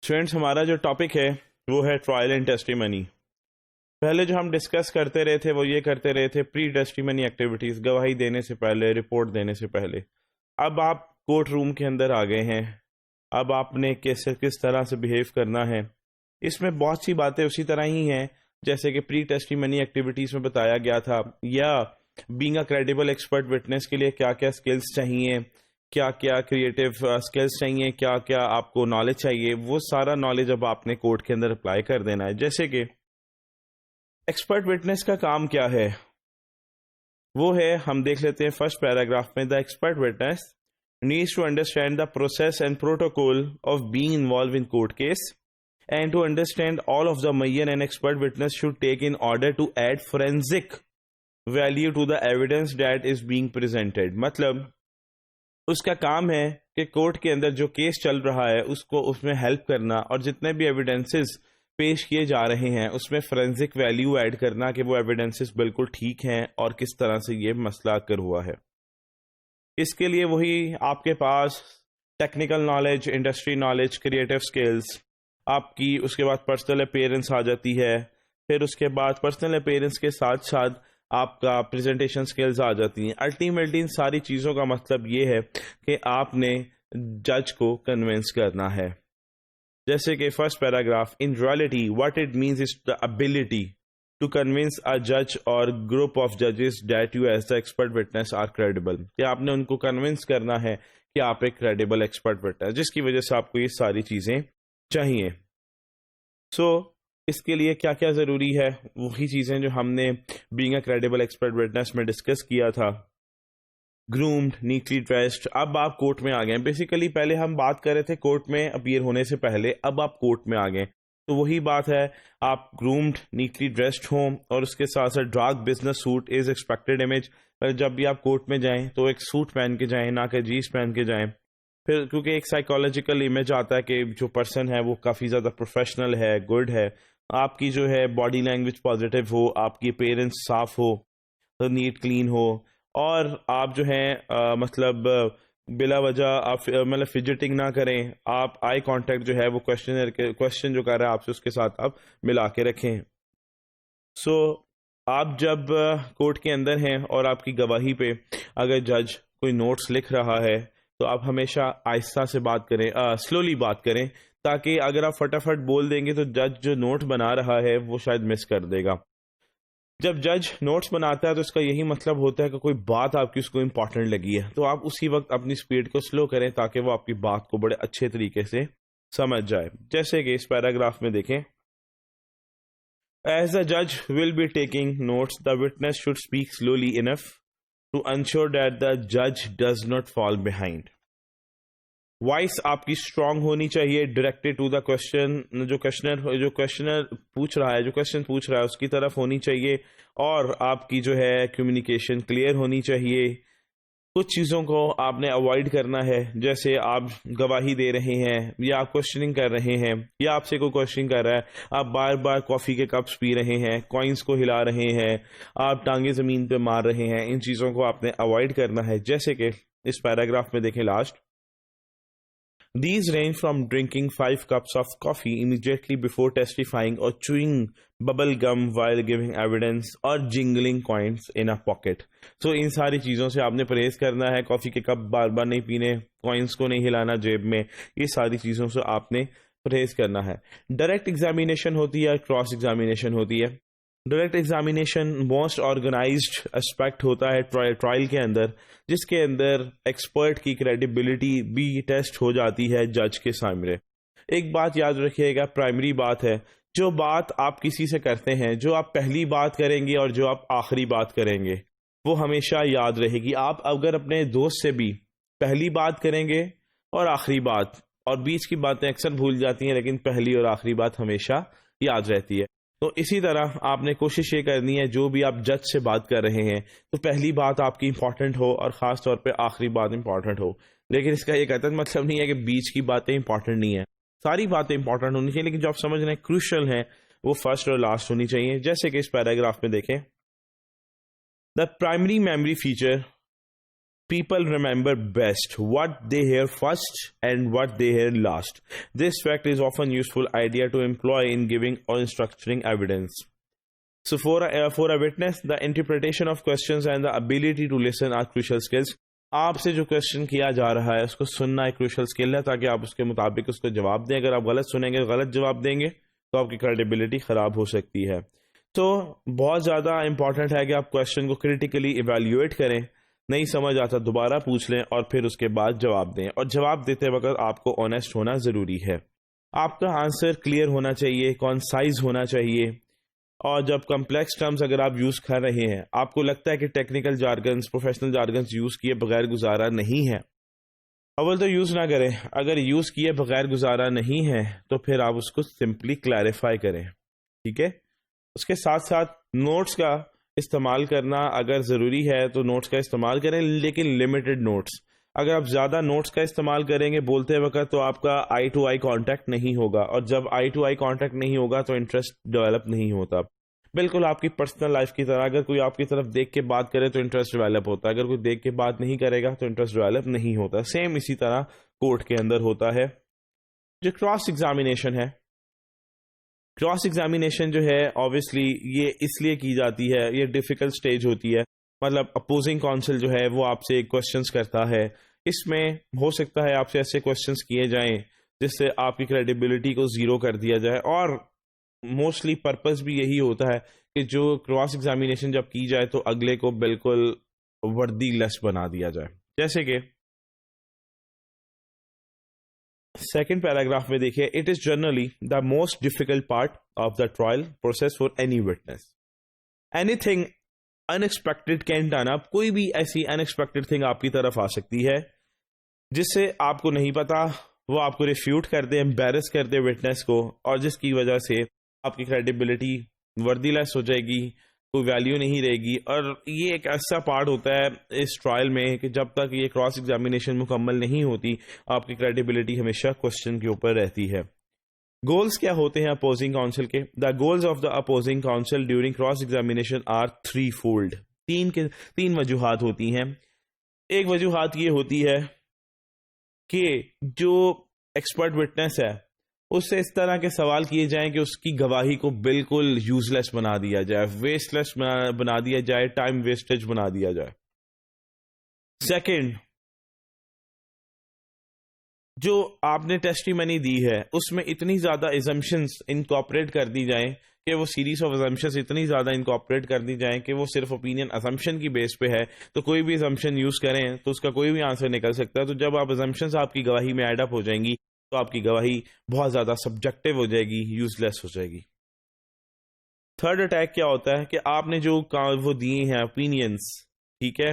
Students, ہمارا جو topic ہے وہ ہے ٹرائل اینڈ ٹیسٹیمنی. پہلے جو ہم ڈسکس کرتے رہے تھے وہ یہ کرتے رہے تھے پری ٹیسٹیمنی ایکٹیویٹیز، گواہی دینے سے پہلے، رپورٹ دینے سے پہلے. اب آپ کورٹ روم کے اندر آ گئے ہیں. اب آپ نے کس طرح سے بیہیو کرنا ہے. اس میں بہت سی باتیں اسی طرح ہی ہیں جیسے کہ پری ٹیسٹیمنی ایکٹیویٹیز میں بتایا گیا تھا، یا being a credible expert witness کے لیے کیا کیا سکلز چاہیے، کیا کیا کریٹیو سکلز چاہیے، کیا کیا آپ کو نالج چاہیے. وہ سارا نالج اب آپ نے کورٹ کے اندر اپلائی کر دینا ہے. جیسے کہ ایکسپرٹ وٹنس کا کام کیا ہے، وہ ہے، ہم دیکھ لیتے ہیں فرسٹ پیراگراف میں. The expert witness needs to understand the process and protocol of being involved in court case and to understand all of the measures an expert witness should take in order to add forensic value to the evidence that is being presented. مطلب اس کا کام ہے کہ court کے اندر جو case چل رہا ہے اس میں ہیلپ کرنا، اور جتنے بھی ایویڈنسز پیش کیے جا رہے ہیں اس میں فورینزک ویلیو ایڈ کرنا کہ وہ ایویڈنسز بالکل ٹھیک ہیں اور کس طرح سے یہ مسئلہ کر ہوا ہے. اس کے لیے وہی آپ کے پاس technical knowledge, industry knowledge, creative skills آپ کی، اس کے بعد پرسنل اپیئرنس آ جاتی ہے. پھر اس کے بعد پرسنل اپیئرنس کے ساتھ ساتھ آپ کا پریزنٹیشن سکلز آ جاتی ہیں. الٹیمیٹلی ان ساری چیزوں کا مطلب یہ ہے کہ آپ نے جج کو کنونس کرنا ہے. جیسے کہ first paragraph, in reality what it means is the ability to convince a judge or group of judges that you as the expert witness are credible. کہ آپ نے ان کو کنونس کرنا ہے کہ آپ ایک کریڈیبل ایکسپرٹ وٹنس، جس کی وجہ سے آپ کو یہ ساری چیزیں چاہیے. اس کے لیے کیا کیا ضروری ہے، وہی چیزیں جو ہم نے being a credible expert witness میں ڈسکس کیا تھا. Groomed, neatly dressed. اب آپ کورٹ میں آ گئے. بیسیکلی پہلے ہم بات کر رہے تھے کورٹ میں اپیئر ہونے سے پہلے، اب آپ کورٹ میں آ گئے تو وہی بات ہے، آپ گرومڈ، نیٹلی ڈریسڈ ہوں، اور اس کے ساتھ ساتھ dark business suit is expected image. جب بھی آپ کورٹ میں جائیں تو ایک سوٹ پہن کے جائیں، نہ کہ جینس پہن کے جائیں. پھر کیونکہ ایک سائیکالوجیکل امیج آتا ہے کہ جو پرسن ہے وہ کافی زیادہ پروفیشنل ہے، گڈ ہے. آپ کی جو ہے باڈی لینگویج پازیٹیو ہو، آپ کی اپیئرنس صاف ہو، نیٹ کلین ہو، اور آپ جو ہیں مطلب بلا وجہ آپ مطلب فجٹنگ نہ کریں. آپ آئی کانٹیکٹ جو ہے وہ کوشچن جو کر رہا ہے آپ سے اس کے ساتھ آپ ملا کے رکھیں. آپ جب کورٹ کے اندر ہیں اور آپ کی گواہی پہ اگر جج کوئی نوٹس لکھ رہا ہے تو آپ ہمیشہ آہستہ سے بات کریں، سلولی بات کریں، تاکہ اگر آپ فٹافٹ بول دیں گے تو جج جو نوٹ بنا رہا ہے وہ شاید مس کر دے گا. جب جج نوٹس بناتا ہے تو اس کا یہی مطلب ہوتا ہے کہ کوئی بات آپ کی اس کو امپورٹنٹ لگی ہے، تو آپ اسی وقت اپنی سپیڈ کو سلو کریں تاکہ وہ آپ کی بات کو بڑے اچھے طریقے سے سمجھ جائے. جیسے کہ اس پیراگراف میں دیکھیں، ایز دا جج will be taking notes the witness should speak slowly enough to ensure that the جج does not fall behind. Voice آپ کی اسٹرانگ ہونی چاہیے، ڈائریکٹڈ ٹو دا کوشچن، جو کوشچنر پوچھ رہا ہے، جو کوشچن پوچھ رہا ہے اس کی طرف ہونی چاہیے، اور آپ کی جو ہے کمیونیکیشن کلیئر ہونی چاہیے. کچھ چیزوں کو آپ نے اوائڈ کرنا ہے، جیسے آپ گواہی دے رہے ہیں یا آپ کوشچننگ کر رہے ہیں یا آپ سے کوئی کوشچن کر رہا ہے، آپ بار بار کافی کے کپس پی رہے ہیں، کوائنس کو ہلا رہے ہیں، آپ ٹانگیں زمین پہ مار رہے ہیں، ان چیزوں کو آپ نے اوائڈ کرنا ہے. جیسے کہ اس پیراگراف میں دیکھیں last, these range from drinking 5 cups of coffee immediately before testifying or chewing bubble gum while giving evidence or jingling coins in a pocket. So ان ساری چیزوں سے آپ نے پرہیز کرنا ہے. کافی کے کپ بار بار نہیں پینے، کوائنس کو نہیں ہلانا جیب میں، یہ ساری چیزوں سے آپ نے پرہیز کرنا ہے. ڈائریکٹ ایگزامینیشن ہوتی ہے، کراس ایگزامینیشن ہوتی ہے. Direct examination most organised aspect ہوتا ہے ٹرائل کے اندر، جس کے اندر ایکسپرٹ کی کریڈیبلٹی بھی ٹیسٹ ہو جاتی ہے جج کے سامنے. ایک بات یاد رکھیے گا، پرائمری بات ہے، جو بات آپ کسی سے کرتے ہیں، جو آپ پہلی بات کریں گے اور جو آپ آخری بات کریں گے، وہ ہمیشہ یاد رہے گی. آپ اگر اپنے دوست سے بھی پہلی بات کریں گے اور آخری بات، اور بیچ کی باتیں اکثر بھول جاتی ہیں لیکن پہلی اور آخری بات ہمیشہ یاد رہتی ہے. تو اسی طرح آپ نے کوشش یہ کرنی ہے جو بھی آپ جج سے بات کر رہے ہیں تو پہلی بات آپ کی امپورٹنٹ ہو اور خاص طور پہ آخری بات امپورٹنٹ ہو. لیکن اس کا یہ قطعی مطلب نہیں ہے کہ بیچ کی باتیں امپورٹنٹ نہیں ہیں، ساری باتیں امپورٹنٹ ہونی چاہیے، لیکن جو آپ سمجھ رہے ہیں کروشل ہیں وہ فرسٹ اور لاسٹ ہونی چاہیے. جیسے کہ اس پیراگراف میں دیکھیں، the primary memory feature People remember best what they hear first and what they hear last. This fact is often a useful idea to employ in giving or instructing evidence. So for a witness, the interpretation of questions and the ability to listen are crucial skills. آپ سے جو question کیا جا رہا ہے اس کو سننا ایک کروشل اسکل ہے تاکہ آپ اس کے مطابق اس کو جواب دیں. اگر آپ غلط سنیں گے, غلط جواب دیں گے تو آپ کی کریڈیبلٹی خراب ہو سکتی ہے. تو بہت زیادہ امپورٹنٹ ہے کہ آپ کوشچن کو کریٹیکلی ایویلیویٹ کریں, نہیں سمجھ آتا دوبارہ پوچھ لیں اور پھر اس کے بعد جواب دیں. اور جواب دیتے وقت آپ کو آنیسٹ ہونا ضروری ہے. آپ کا آنسر کلیئر ہونا چاہیے, کانسائز ہونا چاہیے. اور جب کمپلیکس ٹرمز اگر آپ یوز کر رہے ہیں, آپ کو لگتا ہے کہ technical jargons, professional jargons use کیے بغیر گزارا نہیں ہے, اول تو یوز نہ کریں. اگر یوز کیے بغیر گزارا نہیں ہے تو پھر آپ اس کو سمپلی کلیریفائی کریں. ٹھیک ہے, اس کے ساتھ ساتھ نوٹس کا استعمال کرنا اگر ضروری ہے تو نوٹس کا استعمال کریں, لیکن لمیٹڈ نوٹس. اگر آپ زیادہ نوٹس کا استعمال کریں گے بولتے وقت تو آپ کا آئی ٹو آئی کانٹیکٹ نہیں ہوگا, اور جب آئی ٹو آئی کانٹیکٹ نہیں ہوگا تو انٹرسٹ ڈیولپ نہیں ہوتا. بالکل آپ کی پرسنل لائف کی طرح, اگر کوئی آپ کی طرف دیکھ کے بات کرے تو انٹرسٹ ڈیولپ ہوتا ہے, اگر کوئی دیکھ کے بات نہیں کرے گا تو انٹرسٹ ڈیولپ نہیں ہوتا. سیم اسی طرح کورٹ کے اندر ہوتا ہے. جو کراس ایگزامینیشن ہے, کراس ایگزامینیشن جو ہے آبویسلی یہ اس لیے کی جاتی ہے, یہ ڈیفیکلٹ سٹیج ہوتی ہے. مطلب اپوزنگ کونسل جو ہے وہ آپ سے کوشچنس کرتا ہے. اس میں ہو سکتا ہے آپ سے ایسے کوشچنس کیے جائیں جس سے آپ کی کریڈیبلٹی کو زیرو کر دیا جائے, اور موسٹلی پرپز بھی یہی ہوتا ہے کہ جو کراس ایگزامینیشن جب کی جائے تو اگلے کو بالکل وردی لیس بنا دیا جائے. جیسے کہ سیکنڈ پیراگراف میں دیکھیں, it is generally the most difficult part of the trial process for any witness. Anything unexpected can turn up. کوئی بھی ایسی انیکسپیکٹڈ تھنگ آپ کی طرف آ سکتی ہے جس سے آپ کو نہیں پتا, وہ آپ کو ریفیوٹ کر دے, امبیرس کر دے وٹنس کو, اور جس کی وجہ سے آپ کی کریڈیبلٹی وردی لیس ہو جائے گی, کوئی ویلیو نہیں رہے گی. اور یہ ایک ایسا پارٹ ہوتا ہے اس ٹرائل میں کہ جب تک یہ کراس ایگزامینیشن مکمل نہیں ہوتی آپ کی کریڈیبلٹی ہمیشہ کوشچن کے اوپر رہتی ہے. گولز کیا ہوتے ہیں اپوزنگ کاؤنسل کے؟ The goals of the opposing counsel during cross examination are threefold. تین وجوہات ہوتی ہیں. ایک وجوہات یہ ہوتی ہے کہ جو ایکسپرٹ وٹنس ہے اس سے اس طرح کے سوال کیے جائیں کہ اس کی گواہی کو بالکل یوز لیس بنا دیا جائے, ویسٹ لیس بنا دیا جائے, ٹائم ویسٹیج بنا دیا جائے. سیکنڈ, جو آپ نے ٹیسٹیمنی دی ہے اس میں اتنی زیادہ ایزمپشنز انکارپوریٹ کر دی جائیں کہ وہ سیریز آف ایزمپشنز اتنی زیادہ انکارپوریٹ کر دی جائیں کہ وہ صرف اوپینین اسمپشن کی بیس پہ ہے, تو کوئی بھی اسمپشن یوز کریں تو اس کا کوئی بھی آنسر نکل سکتا ہے. تو جب آپ اسمپشنز آپ کی گواہی میں ایڈ اپ ہو جائیں گی تو آپ کی گواہی بہت زیادہ سبجیکٹو ہو جائے گی, یوز لیس ہو جائے گی. تھرڈ اٹیک کیا ہوتا ہے کہ آپ نے جو وہ دیے ہیں اوپینینس, ٹھیک ہے,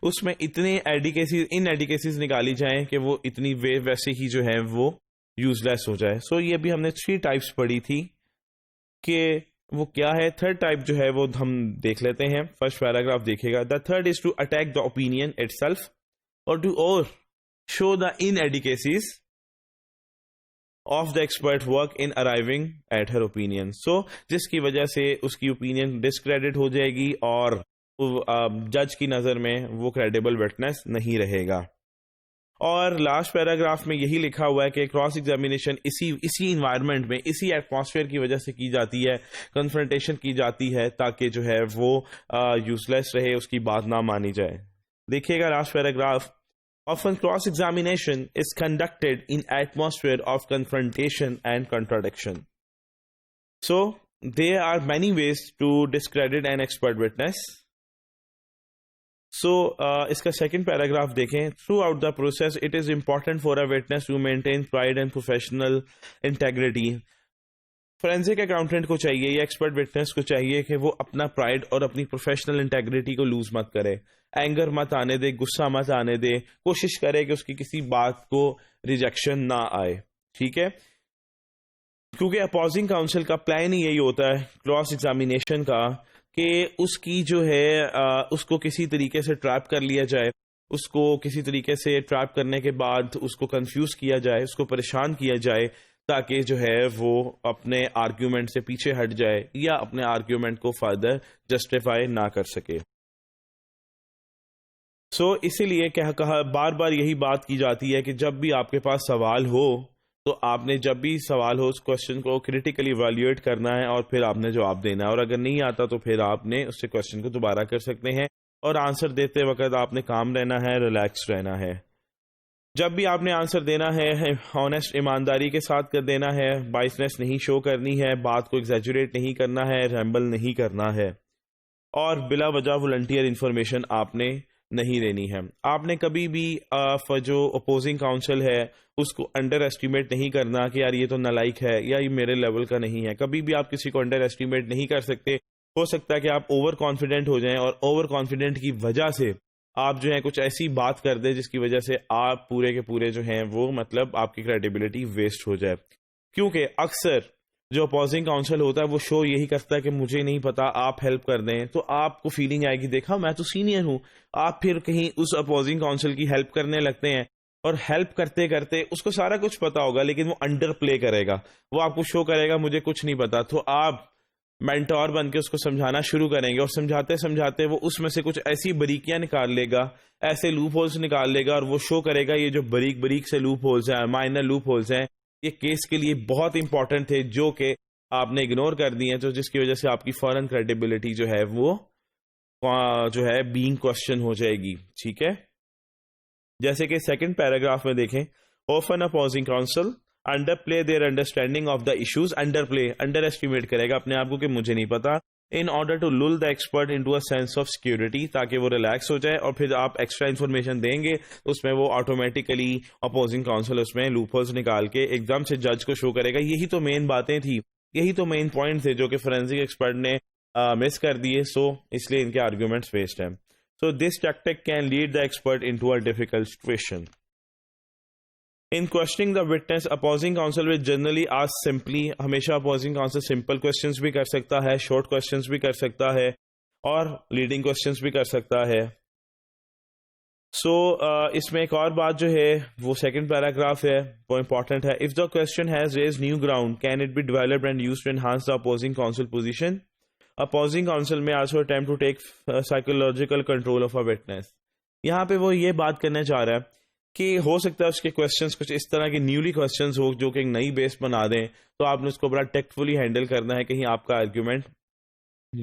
اس میں اتنے ایڈیکیسیز نکالی جائیں کہ وہ اتنی ویسے ہی جو ہے وہ یوز لیس ہو جائے. سو یہ بھی ہم نے 3 ٹائپس پڑھی تھی کہ وہ کیا ہے. تھرڈ ٹائپ جو ہے وہ ہم دیکھ لیتے ہیں. فرسٹ پیراگراف دیکھے گا. The third is to attack the opinion itself اور to show the inadequacies of the expert work in arriving at her opinion. So جس کی وجہ سے اس کی اوپینین ڈسکریڈٹ ہو جائے گی اور جج کی نظر میں وہ کریڈیبل وٹنس نہیں رہے گا. اور لاسٹ پیراگراف میں یہی لکھا ہوا ہے کہ کراس ایگزامینیشن اسی انوائرمنٹ میں, اسی ایٹماسفیئر کی وجہ سے کی جاتی ہے, کنفرنٹیشن کی جاتی ہے تاکہ جو ہے وہ یوز لیس رہے, اس کی بات نہ مانی جائے. دیکھیے گا last paragraph. Often cross-examination is conducted in atmosphere of confrontation and contradiction. So, there are many ways to discredit an expert witness. So, اس کا سیکنڈ پیراگراف دیکھیں. Throughout the process, it is important for a witness to maintain pride and professional integrity. Forensic accountant کو چاہیے یا expert witness کو چاہیے کہ وہ اپنا پرائڈ اور اپنی پروفیشنل انٹیگریٹی کو لوز مت کرے, اینگر مت آنے دے, غصہ مت آنے دے, کوشش کرے کہ اس کی کسی بات کو ریجیکشن نہ آئے. ٹھیک ہے, کیونکہ اپوزنگ کاؤنسل کا پلان ہی یہی ہوتا ہے کراس ایگزامینیشن کا کہ اس کی جو ہے اس کو کسی طریقے سے ٹریپ کر لیا جائے, اس کو کسی طریقے سے ٹریپ کرنے کے بعد اس کو کنفیوز کیا جائے, اس کو پریشان کیا جائے تاکہ جو ہے وہ اپنے آرگیومنٹ سے پیچھے ہٹ جائے یا اپنے آرگیومنٹ کو فردر جسٹیفائی نہ کر سکے. سو اسی لیے کہا بار بار یہی بات کی جاتی ہے کہ جب بھی آپ کے پاس سوال ہو تو آپ نے جب بھی سوال ہو اس کوشچن کو کریٹیکلی ایویلویٹ کرنا ہے اور پھر آپ نے جواب دینا ہے، اور اگر نہیں آتا تو پھر آپ نے اس سے کوشچن کو دوبارہ کر سکتے ہیں، اور آنسر دیتے وقت آپ نے کام رہنا ہے، ریلیکس رہنا ہے. جب بھی آپ نے آنسر دینا ہے آنیسٹ ایمانداری کے ساتھ کر دینا ہے، بائسنس نہیں شو کرنی ہے، بات کو ایگزیجوریٹ نہیں کرنا ہے، ریمبل نہیں کرنا ہے، اور بلا وجہ والنٹیئر انفارمیشن آپ نے نہیں دینی ہے. آپ نے کبھی بھی جو اپوزنگ کاؤنسل ہے اس کو انڈر ایسٹیمیٹ نہیں کرنا کہ یار یہ تو نالائق ہے یا یہ میرے لیول کا نہیں ہے. کبھی بھی آپ کسی کو انڈر ایسٹیمیٹ نہیں کر سکتے. ہو سکتا ہے کہ آپ اوور کانفیڈنٹ ہو جائیں اور اوور کانفیڈنٹ کی وجہ سے آپ جو ہے کچھ ایسی بات کر دیں جس کی وجہ سے آپ پورے کے پورے جو ہیں وہ مطلب آپ کی کریڈیبلٹی ویسٹ ہو جائے. کیونکہ اکثر جو اپوزنگ کاؤنسل ہوتا ہے وہ شو یہی کرتا ہے کہ مجھے نہیں پتا، آپ ہیلپ کر دیں، تو آپ کو فیلنگ آئے گی دیکھا میں تو سینئر ہوں. آپ پھر کہیں اس اپوزنگ کاؤنسل کی ہیلپ کرنے لگتے ہیں، اور ہیلپ کرتے کرتے اس کو سارا کچھ پتا ہوگا لیکن وہ انڈر پلے کرے گا، وہ آپ کو شو کرے گا مجھے کچھ نہیں پتا. تو آپ مینٹور بن کے اس کو سمجھانا شروع کریں گے، اور سمجھاتے سمجھاتے وہ اس میں سے کچھ ایسی بریکیاں نکال لے گا، ایسے لوپ ہولز نکال لے گا، اور وہ شو کرے گا یہ جو بریک بریک سے لوپ ہولز ہیں، مائنر لوپ ہولز ہیں، یہ کیس کے لیے بہت امپورٹنٹ تھے جو کہ آپ نے اگنور کر دی ہیں، تو جس کی وجہ سے آپ کی فورن کریڈیبلٹی جو ہے وہ جو ہے بینگ کوشچن ہو جائے گی. ٹھیک ہے، جیسے کہ سیکنڈ پیراگراف میں دیکھیں، often opposing counsel underplay their understanding of the issues. Underestimate کرے گا اپنے آپ کو کہ مجھے نہیں پتا، in order to Lal the expert into a sense of security, تاکہ وہ ریلیکس ہو جائے، اور پھر آپ ایکسٹرا انفارمیشن دیں گے اس میں وہ آٹومیٹیکلی اپوزنگ کاؤنسل اس میں لوپ ہولز نکال کے ایک دم سے جج کو شو کرے گا. یہی تو مین باتیں تھی، یہی تو مین پوائنٹ تھے جو کہ فورینسک ایکسپرٹ نے مس کر دیے. سو اس لیے ان کے آرگیومنٹس ویسٹ ہیں. So this tactic can lead the expert into a difficult situation. In questioning the witness, opposing counsel will generally ask simply. ہمیشہ opposing counsel simple questions بھی کر سکتا ہے، short questions بھی کر سکتا ہے، اور leading questions بھی کر سکتا ہے. سو اس میں ایک اور بات جو ہے وہ سیکنڈ پیراگراف ہے، وہ امپورٹنٹ ہے. If the question has raised new ground, can it be developed and used to enhance the opposing counsel position? Opposing counsel may also attempt to take psychological control of a witness. یہاں پہ وہ یہ بات کرنا چاہ رہا ہے کہ ہو سکتا ہے اس کے کویسچنس کچھ اس طرح کے نیولی کویسچنس ہو جو کہ ایک نئی بیس بنا دیں، تو آپ نے اس کو بڑا ٹیکٹفلی ہینڈل کرنا ہے، کہیں آپ کا آرگیومنٹ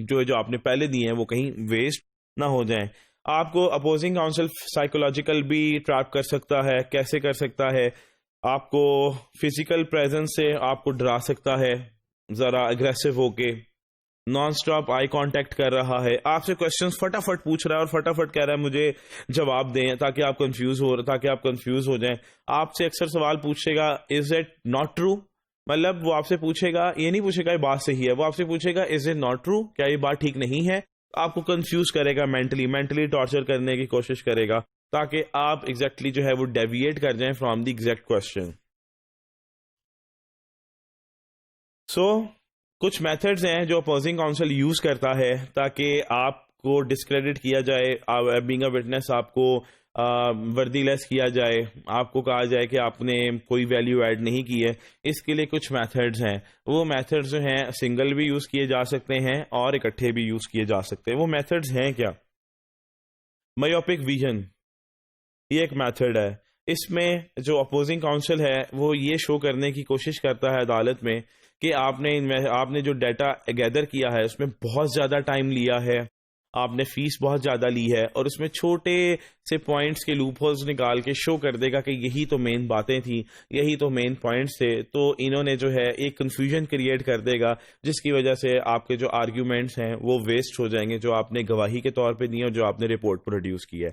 جو آپ نے پہلے دیے ہیں وہ کہیں ویسٹ نہ ہو جائیں. آپ کو اپوزنگ کاؤنسل سائیکولوجیکل بھی ٹریپ کر سکتا ہے. کیسے کر سکتا ہے؟ آپ کو فزیکل پریزنس سے آپ کو ڈرا سکتا ہے، ذرا اگریسو ہو کے نان سٹاپ آئی کانٹیکٹ کر رہا ہے، آپ سے کوشچنس فٹافٹ پوچھ رہا ہے اور فٹافٹ کہہ رہا ہے مجھے جواب دیں، تاکہ آپ کنفیوز ہو جائیں. آپ سے اکثر سوال پوچھے گا از اٹ ناٹ ٹرو، مطلب وہ آپ سے پوچھے گا، یہ نہیں پوچھے گا یہ بات صحیح ہے، وہ آپ سے پوچھے گا از اٹ ناٹ ٹرو، کیا یہ بات ٹھیک نہیں ہے. آپ کو کنفیوز کرے گا، مینٹلی ٹارچر کرنے کی کوشش کرے گا، تاکہ آپ ایگزیکٹلی جو ہے وہ ڈیویٹ کر جائیں فرام دی ایگزیکٹ کوشچن. سو کچھ میتھڈز ہیں جو اپوزنگ کاؤنسل یوز کرتا ہے تاکہ آپ کو ڈسکریڈٹ کیا جائے، بینگ اے وٹنس آپ کو وردی لیس کیا جائے، آپ کو کہا جائے کہ آپ نے کوئی ویلیو ایڈ نہیں کی ہے. اس کے لیے کچھ میتھڈز ہیں. وہ میتھڈز جو ہیں سنگل بھی یوز کیے جا سکتے ہیں اور اکٹھے بھی یوز کیے جا سکتے ہیں. وہ میتھڈز ہیں کیا؟ مایوپک ویژن یہ ایک میتھڈ ہے. اس میں جو اپوزنگ کاؤنسل ہے وہ یہ شو کرنے کی کوشش کرتا ہے عدالت میں کہ آپ نے جو ڈیٹا گیدر کیا ہے اس میں بہت زیادہ ٹائم لیا ہے، آپ نے فیس بہت زیادہ لی ہے، اور اس میں چھوٹے سے پوائنٹس کے لوپ ہولز نکال کے شو کر دے گا کہ یہی تو مین باتیں تھیں، یہی تو مین پوائنٹس تھے. تو انہوں نے جو ہے ایک کنفیوژن کریٹ کر دے گا جس کی وجہ سے آپ کے جو آرگیومنٹس ہیں وہ ویسٹ ہو جائیں گے جو آپ نے گواہی کے طور پہ دی اور جو آپ نے رپورٹ پروڈیوس کی ہے.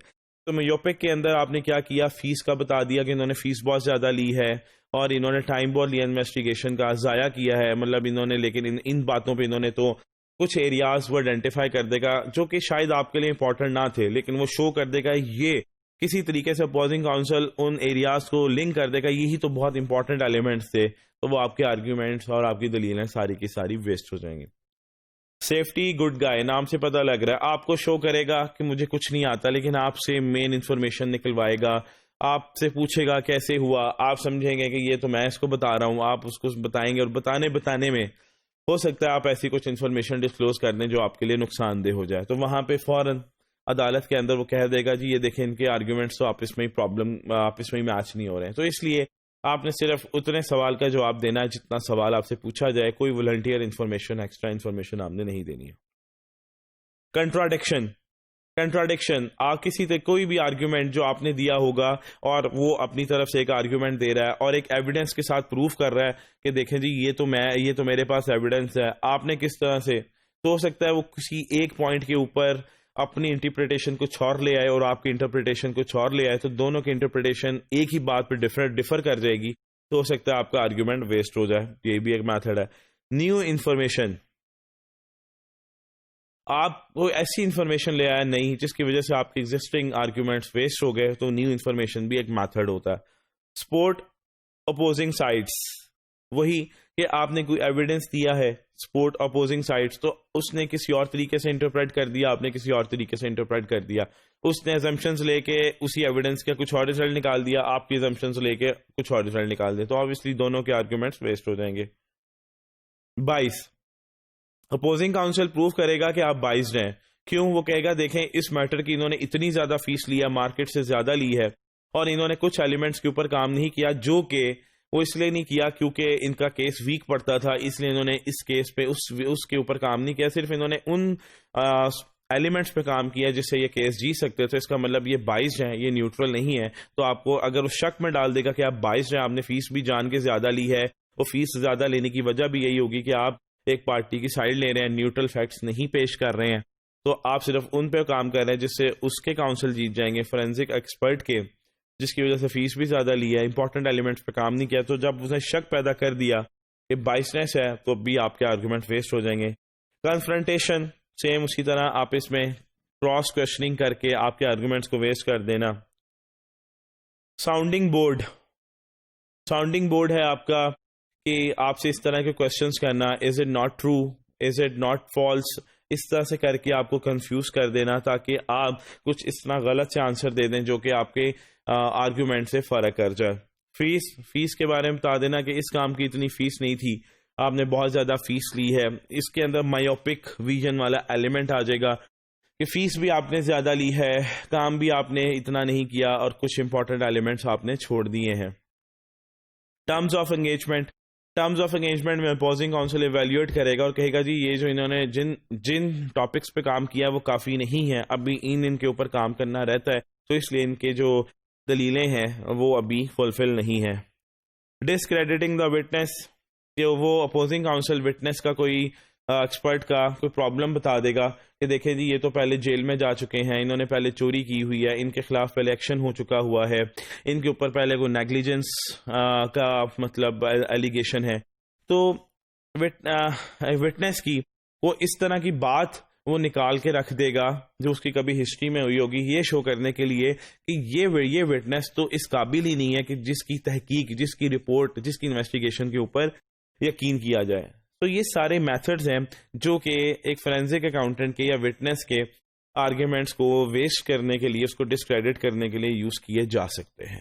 تو میوپک کے اندر آپ نے کیا کیا؟ فیس کا بتا دیا کہ انہوں نے فیس بہت زیادہ لی ہے اور انہوں نے ٹائم بہت لیا انویسٹیگیشن کا، ضائع کیا ہے، مطلب انہوں نے، لیکن ان باتوں پہ انہوں نے تو کچھ ایریاز وہ آئیڈینٹیفائی کر دے گا جو کہ شاید آپ کے لیے امپورٹنٹ نہ تھے، لیکن وہ شو کر دے گا یہ کسی طریقے سے اپوزنگ کاؤنسل ان ایریاز کو لنک کر دے گا یہی تو بہت امپورٹنٹ ایلیمنٹس تھے. تو وہ آپ کے آرگیومنٹس اور آپ کی دلیلیں ساری کی ساری ویسٹ ہو جائیں گی. سیفٹی گڈ گائے نام سے پتہ لگ رہا ہے، آپ کو شو کرے گا کہ مجھے کچھ نہیں آتا، لیکن آپ سے مین انفارمیشن نکلوائے گا، آپ سے پوچھے گا کیسے ہوا، آپ سمجھیں گے کہ یہ تو میں اس کو بتا رہا ہوں، آپ اس کو بتائیں گے، اور بتانے میں ہو سکتا ہے آپ ایسی کچھ انفارمیشن ڈسکلوز کر دیں جو آپ کے لیے نقصان دہ ہو جائے. تو وہاں پہ فوراً عدالت کے اندر وہ کہہ دے گا جی یہ دیکھیں ان کے آرگیومنٹس تو آپس میں آپس میں میچ نہیں ہو رہے ہیں. تو اس لیے آپ نے صرف اتنے سوال کا جواب دینا ہے جتنا سوال آپ سے پوچھا جائے. کوئی والنٹیئر انفارمیشن، ایکسٹرا انفارمیشن آپ نے نہیں دینی ہے. کنٹراڈکشن کسی سے کوئی بھی آرگیومنٹ جو آپ نے دیا ہوگا اور وہ اپنی طرف سے ایک آرگیومنٹ دے رہا ہے اور ایک ایویڈنس کے ساتھ پروف کر رہا ہے کہ دیکھیں جی یہ تو میرے پاس ایویڈنس ہے. آپ نے کس طرح سے تو ہو سکتا ہے وہ کسی ایک پوائنٹ کے اوپر اپنی انٹرپریٹیشن کچھ اور لے آئے اور آپ کی انٹرپریٹیشن کچھ اور لے آئے، تو دونوں کی انٹرپریٹیشن ایک ہی بات پہ ڈفر کر جائے گی، تو ہو سکتا ہے آپ کا آرگیومنٹ ویسٹ ہو جائے. یہ بھی ایک میتھڈ ہے. نیو انفارمیشن، آپ کوئی ایسی انفارمیشن لے آیا نہیں جس کی وجہ سے آپ کے ایگزسٹنگ آرگیومنٹس ویسٹ ہو گئے، تو نیو انفارمیشن بھی ایک میتھڈ ہوتا ہے. سپورٹ اپوزنگ سائڈس، وہی کہ آپ نے کوئی ایویڈنس دیا ہے سپورٹ اپوزنگ سائڈس، تو اس نے کسی اور طریقے سے انٹرپریٹ کر دیا، آپ نے کسی اور طریقے سے انٹرپریٹ کر دیا. اس نے assumptions لے کے اسی ایویڈنس کا کچھ اور ریزلٹ نکال دیا، آپ کی assumptions لے کے کچھ اور ریزلٹ نکال دیا، تو obviously دونوں کے آرگیومنٹس ویسٹ ہو جائیں گے. بائس، اپوزنگ کاؤنسل پروف کرے گا کہ آپ بائزڈ ہیں. کیوں؟ وہ کہے گا دیکھیں اس میٹر کی انہوں نے اتنی زیادہ فیس لیا، مارکیٹ سے زیادہ لی ہے، اور انہوں نے کچھ ایلیمنٹس کے اوپر کام نہیں کیا، جو کہ وہ اس لیے نہیں کیا کیونکہ ان کا کیس ویک پڑتا تھا، اس لیے انہوں نے اس کیس پہ اس کے اوپر کام نہیں کیا. صرف انہوں نے ان ایلیمنٹس پہ کام کیا جس سے یہ کیس جیت سکتے تھے. اس کا مطلب یہ بائزڈ ہیں، یہ نیوٹرل نہیں ہے. تو آپ کو اگر اس شک میں ڈال دے گا کہ آپ بائزڈ ہیں، آپ نے فیس بھی جان کے زیادہ لی ہے، وہ فیس زیادہ لینے کی وجہ بھی یہی ہوگی کہ آپ ایک پارٹی کی سائڈ لے رہے ہیں، نیوٹرل فیکٹس نہیں پیش کر رہے ہیں، تو آپ صرف ان پہ کام کر رہے ہیں جس سے اس کے کاؤنسل جیت جائیں گے، فورینسک ایکسپرٹ کے، جس کی وجہ سے فیس بھی زیادہ لی ہے، امپورٹنٹ ایلیمنٹس پہ کام نہیں کیا. تو جب اس نے شک پیدا کر دیا کہ بائسنس ہے، تو بھی آپ کے آرگومنٹ ویسٹ ہو جائیں گے. کنفرنٹیشن، سیم اسی طرح آپ اس میں کراس کوشچننگ کر کے آپ کے آرگومنٹس کو ویسٹ کر دینا. ساؤنڈنگ بورڈ ہے آپ کا کہ آپ سے اس طرح کے کوشچنس کرنا، is it not true, is it not false, اس طرح سے کر کے آپ کو کنفیوز کر دینا تاکہ آپ کچھ اس طرح غلط سے آنسر دے دیں جو کہ آپ کے آرگیومنٹ سے فرق کر جائے. فیس کے بارے میں بتا دینا کہ اس کام کی اتنی فیس نہیں تھی، آپ نے بہت زیادہ فیس لی ہے. اس کے اندر مایوپک ویژن والا ایلیمنٹ آ جائے گا کہ فیس بھی آپ نے زیادہ لی ہے، کام بھی آپ نے اتنا نہیں کیا، اور کچھ امپورٹنٹ ایلیمنٹس آپ نے چھوڑ دیے ہیں. ٹرمز آف انگیجمنٹ میں اپوزنگ کاؤنسل ایویلیویٹ کرے گا اور کہے گا جی یہ جو انہوں نے جن ٹاپکس پہ کام کیا وہ کافی نہیں ہے، ابھی ان کے اوپر کام کرنا رہتا ہے، تو اس لیے ان کے جو دلیلیں ہیں وہ ابھی فلفل نہیں ہیں. ڈسکریڈیٹنگ دا وٹنس، کہ وہ اپوزنگ کاؤنسل وٹنس کا کوئی ایکسپرٹ کا کوئی پرابلم بتا دے گا کہ دیکھیں جی یہ تو پہلے جیل میں جا چکے ہیں، انہوں نے پہلے چوری کی ہوئی ہے، ان کے خلاف پہلے ایکشن ہو چکا ہوا ہے، ان کے اوپر پہلے کوئی نیگلیجنس کا مطلب ایلیگیشن ہے. تو وٹنس کی وہ اس طرح کی بات وہ نکال کے رکھ دے گا جو اس کی کبھی ہسٹری میں ہوئی ہوگی، یہ شو کرنے کے لیے کہ یہ وٹنس تو اس قابل ہی نہیں ہے کہ جس کی تحقیق، جس کی رپورٹ، جس کی انویسٹیگیشن کے اوپر یقین کیا جائے. تو یہ سارے میتھڈز ہیں جو کہ ایک فورینسک اکاؤنٹنٹ کے یا وٹنس کے آرگیومنٹس کو ویسٹ کرنے کے لیے، اس کو ڈسکریڈٹ کرنے کے لیے یوز کیے جا سکتے ہیں.